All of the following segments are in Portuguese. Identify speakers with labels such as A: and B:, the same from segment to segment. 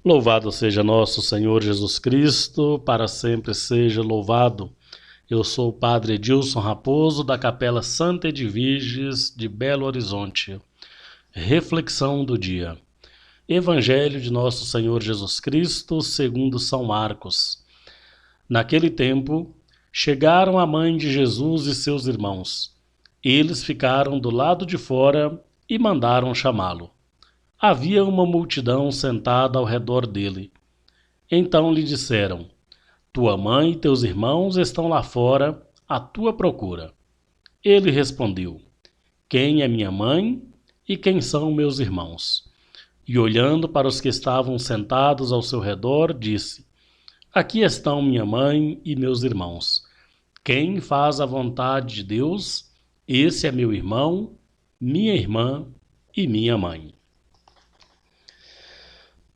A: Louvado seja nosso Senhor Jesus Cristo, para sempre seja louvado. Eu sou o Padre Edilson Raposo, da Capela Santa Edviges de Belo Horizonte. Reflexão do dia. Evangelho de nosso Senhor Jesus Cristo, segundo São Marcos. Naquele tempo, chegaram a mãe de Jesus e seus irmãos. Eles ficaram do lado de fora e mandaram chamá-lo. Havia uma multidão sentada ao redor dele. Então lhe disseram: Tua mãe e teus irmãos estão lá fora, à tua procura. Ele respondeu: Quem é minha mãe e quem são meus irmãos? E olhando para os que estavam sentados ao seu redor, disse: Aqui estão minha mãe e meus irmãos. Quem faz a vontade de Deus, esse é meu irmão, minha irmã e minha mãe.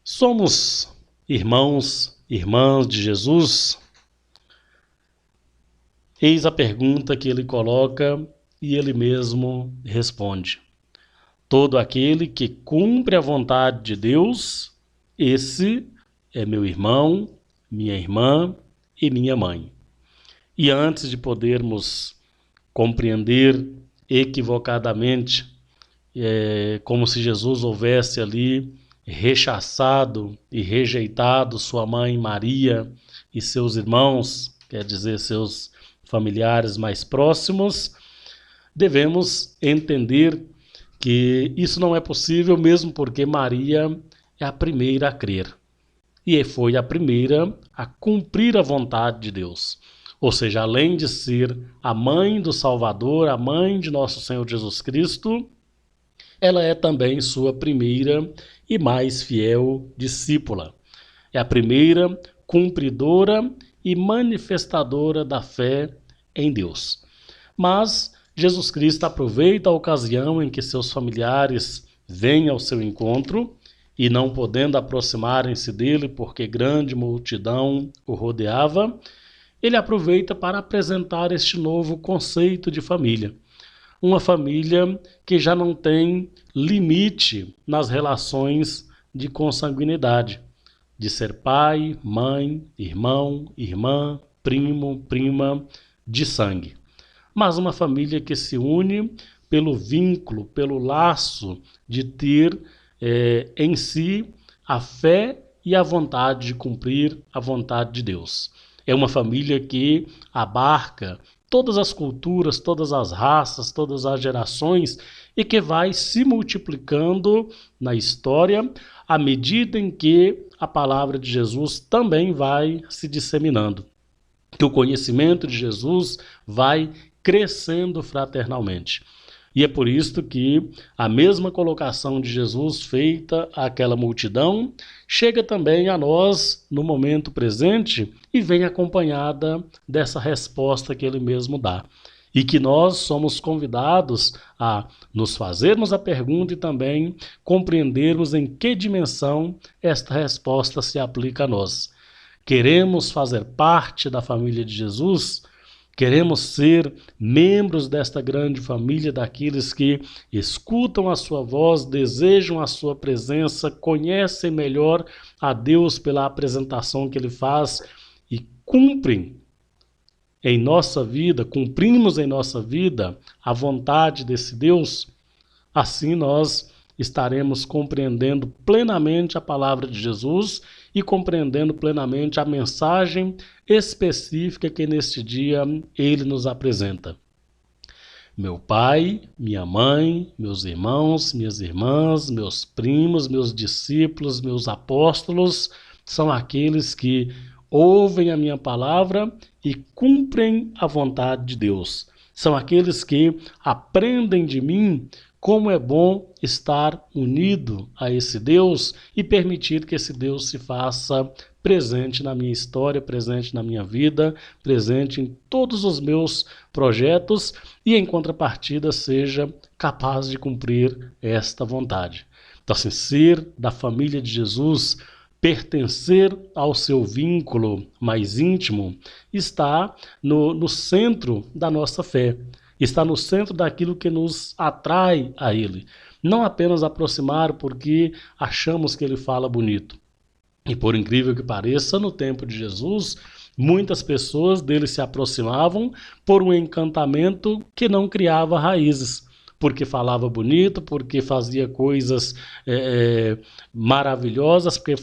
A: Somos irmãos, irmãs de Jesus? Eis a pergunta que ele coloca e ele mesmo responde. Todo aquele que cumpre a vontade de Deus, esse é meu irmão, minha irmã e minha mãe. E antes de podermos compreender equivocadamente, como se Jesus houvesse ali rechaçado e rejeitado sua mãe Maria e seus irmãos, quer dizer, seus familiares mais próximos, devemos entender que isso não é possível, mesmo porque Maria é a primeira a crer e foi a primeira a cumprir a vontade de Deus. Ou seja, além de ser a mãe do Salvador, a mãe de nosso Senhor Jesus Cristo, ela é também sua primeira e mais fiel discípula. É a primeira cumpridora e manifestadora da fé em Deus. Mas Jesus Cristo aproveita a ocasião em que seus familiares vêm ao seu encontro e, não podendo aproximarem-se dele porque grande multidão o rodeava, ele aproveita para apresentar este novo conceito de família. Uma família que já não tem limite nas relações de consanguinidade, de ser pai, mãe, irmão, irmã, primo, prima de sangue. Mas uma família que se une pelo vínculo, pelo laço de ter em si a fé e a vontade de cumprir a vontade de Deus. É uma família que abarca todas as culturas, todas as raças, todas as gerações e que vai se multiplicando na história à medida em que a palavra de Jesus também vai se disseminando. Que o conhecimento de Jesus vai crescendo fraternalmente. E é por isso que a mesma colocação de Jesus feita àquela multidão chega também a nós no momento presente e vem acompanhada dessa resposta que ele mesmo dá. E que nós somos convidados a nos fazermos a pergunta e também compreendermos em que dimensão esta resposta se aplica a nós. Queremos fazer parte da família de Jesus? Queremos ser membros desta grande família, daqueles que escutam a sua voz, desejam a sua presença, conhecem melhor a Deus pela apresentação que ele faz e cumprem em nossa vida, cumprimos em nossa vida a vontade desse Deus. Assim nós estaremos compreendendo plenamente a palavra de Jesus e compreendendo plenamente a mensagem específica que neste dia ele nos apresenta. Meu pai, minha mãe, meus irmãos, minhas irmãs, meus primos, meus discípulos, meus apóstolos, são aqueles que ouvem a minha palavra e cumprem a vontade de Deus. São aqueles que aprendem de mim como é bom estar unido a esse Deus e permitir que esse Deus se faça presente na minha história, presente na minha vida, presente em todos os meus projetos e, em contrapartida, seja capaz de cumprir esta vontade. Então, assim, ser da família de Jesus, pertencer ao seu vínculo mais íntimo, está no centro da nossa fé. Está no centro daquilo que nos atrai a ele. Não apenas aproximar porque achamos que ele fala bonito, E por incrível que pareça, no tempo de Jesus, muitas pessoas dele se aproximavam por um encantamento que não criava raízes, porque falava bonito, porque fazia coisas maravilhosas, porque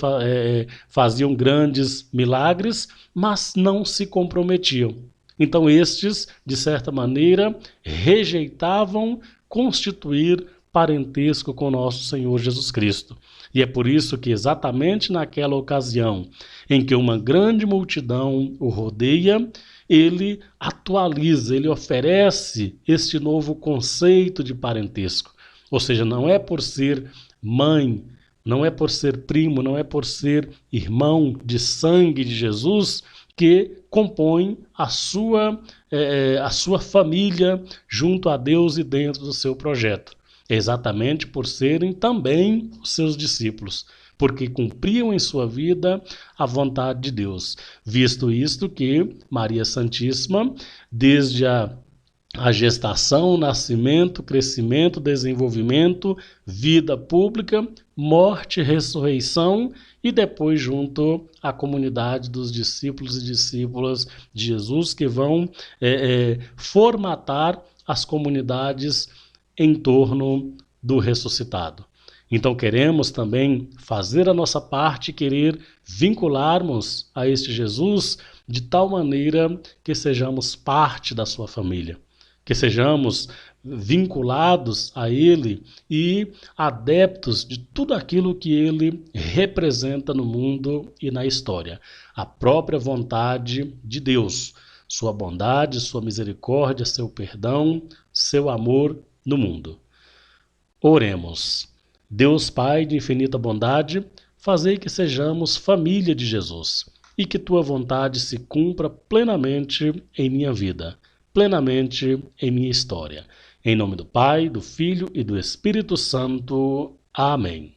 A: faziam grandes milagres, mas não se comprometiam. Então estes, de certa maneira, rejeitavam constituir parentesco com nosso Senhor Jesus Cristo. E é por isso que exatamente naquela ocasião em que uma grande multidão o rodeia, ele atualiza, ele oferece este novo conceito de parentesco. Ou seja, não é por ser mãe, não é por ser primo, não é por ser irmão de sangue de Jesus que compõe a sua família junto a Deus e dentro do seu projeto. Exatamente por serem também os seus discípulos, porque cumpriam em sua vida a vontade de Deus. Visto isto que Maria Santíssima, desde a gestação, nascimento, crescimento, desenvolvimento, vida pública, morte, ressurreição e depois junto à comunidade dos discípulos e discípulas de Jesus que vão formatar as comunidades em torno do ressuscitado. Então queremos também fazer a nossa parte, querer vincularmos a este Jesus de tal maneira que sejamos parte da sua família, que sejamos vinculados a ele e adeptos de tudo aquilo que ele representa no mundo e na história. A própria vontade de Deus, sua bondade, sua misericórdia, seu perdão, seu amor no mundo. Oremos. Deus Pai de infinita bondade, fazei que sejamos família de Jesus e que tua vontade se cumpra plenamente em minha vida, plenamente em minha história. Em nome do Pai, do Filho e do Espírito Santo. Amém.